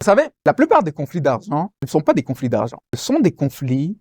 Vous savez, la plupart des conflits d'argent ne sont pas des conflits d'argent. Ce sont des conflits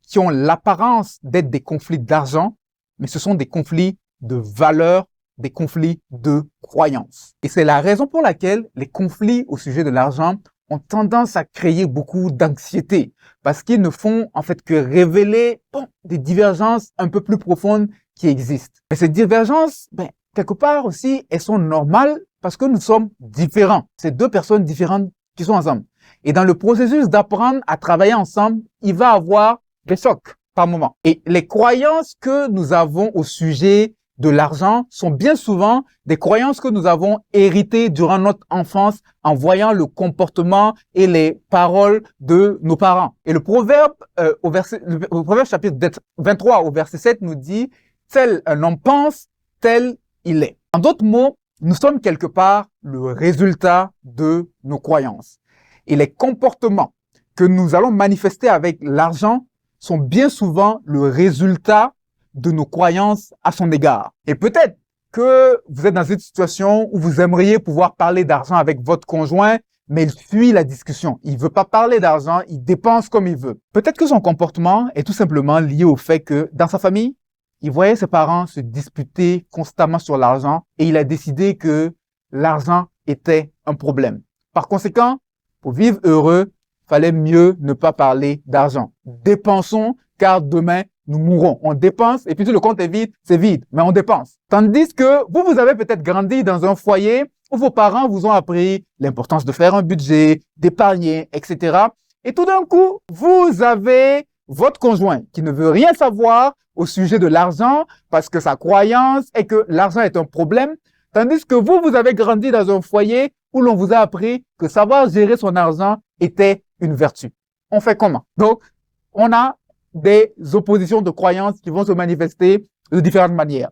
qui ont l'apparence d'être des conflits d'argent, mais ce sont des conflits de valeurs, des conflits de croyances. Et c'est la raison pour laquelle les conflits au sujet de l'argent ont tendance à créer beaucoup d'anxiété, parce qu'ils ne font en fait que révéler des divergences un peu plus profondes qui existent. Mais ces divergences, quelque part aussi, elles sont normales parce que nous sommes différents. C'est deux personnes différentes qui sont ensemble. Et dans le processus d'apprendre à travailler ensemble, il va y avoir des chocs par moment. Et les croyances que nous avons au sujet de l'argent sont bien souvent des croyances que nous avons héritées durant notre enfance en voyant le comportement et les paroles de nos parents. Et le proverbe, le proverbe chapitre 23 au verset 7 nous dit « Tel un homme pense, tel il est ». En d'autres mots, nous sommes quelque part le résultat de nos croyances. Et les comportements que nous allons manifester avec l'argent sont bien souvent le résultat de nos croyances à son égard. Et peut-être que vous êtes dans une situation où vous aimeriez pouvoir parler d'argent avec votre conjoint, mais il fuit la discussion. Il veut pas parler d'argent, il dépense comme il veut. Peut-être que son comportement est tout simplement lié au fait que dans sa famille, il voyait ses parents se disputer constamment sur l'argent et il a décidé que l'argent était un problème. Par conséquent, pour vivre heureux, fallait mieux ne pas parler d'argent. Dépensons, car demain, nous mourrons. On dépense, et puis si le compte est vide, c'est vide, mais on dépense. Tandis que vous avez peut-être grandi dans un foyer où vos parents vous ont appris l'importance de faire un budget, d'épargner, etc. Et tout d'un coup, vous avez votre conjoint qui ne veut rien savoir au sujet de l'argent parce que sa croyance est que l'argent est un problème, tandis que vous avez grandi dans un foyer où l'on vous a appris que savoir gérer son argent était une vertu. On fait comment? Donc, on a des oppositions de croyances qui vont se manifester de différentes manières.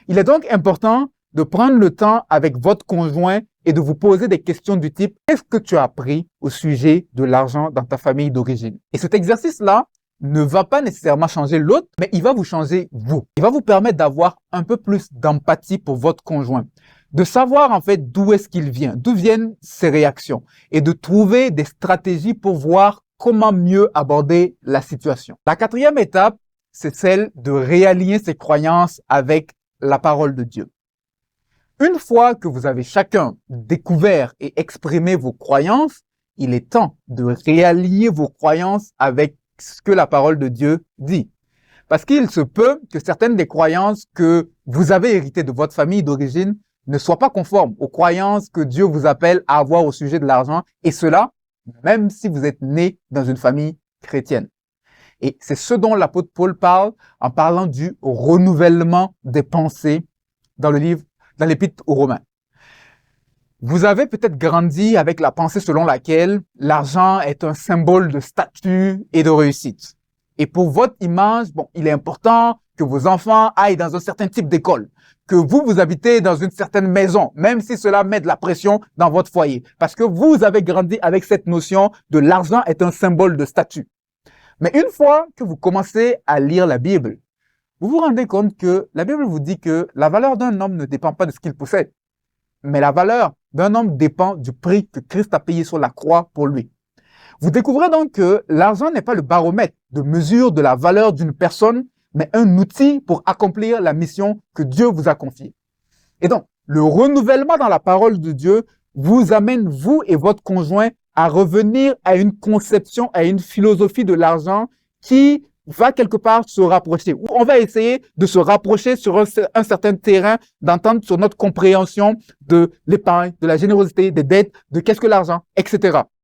Il est donc important de prendre le temps avec votre conjoint et de vous poser des questions du type « Qu'est-ce que tu as appris au sujet de l'argent dans ta famille d'origine ?» Et cet exercice-là ne va pas nécessairement changer l'autre, mais il va vous changer vous. Il va vous permettre d'avoir un peu plus d'empathie pour votre conjoint, de savoir en fait d'où est-ce qu'il vient, d'où viennent ses réactions et de trouver des stratégies pour voir comment mieux aborder la situation. La quatrième étape, c'est celle de réaligner ses croyances avec la parole de Dieu. Une fois que vous avez chacun découvert et exprimé vos croyances, il est temps de réaligner vos croyances avec ce que la parole de Dieu dit. Parce qu'il se peut que certaines des croyances que vous avez héritées de votre famille d'origine ne soient pas conformes aux croyances que Dieu vous appelle à avoir au sujet de l'argent, et cela, même si vous êtes né dans une famille chrétienne. Et c'est ce dont l'apôtre Paul parle en parlant du renouvellement des pensées dans l'épître aux Romains. Vous avez peut-être grandi avec la pensée selon laquelle l'argent est un symbole de statut et de réussite. Et pour votre image, il est important que vos enfants aillent dans un certain type d'école, que vous habitez dans une certaine maison, même si cela met de la pression dans votre foyer, parce que vous avez grandi avec cette notion de l'argent est un symbole de statut. Mais une fois que vous commencez à lire la Bible, vous vous rendez compte que la Bible vous dit que la valeur d'un homme ne dépend pas de ce qu'il possède, mais la valeur d'un homme dépend du prix que Christ a payé sur la croix pour lui. Vous découvrez donc que l'argent n'est pas le baromètre de mesure de la valeur d'une personne, mais un outil pour accomplir la mission que Dieu vous a confiée. Et donc, le renouvellement dans la parole de Dieu vous amène, vous et votre conjoint, à revenir à une conception, à une philosophie de l'argent qui va quelque part se rapprocher. Ou on va essayer de se rapprocher sur un certain terrain, d'entendre sur notre compréhension de l'épargne, de la générosité, des dettes, de qu'est-ce que l'argent, etc.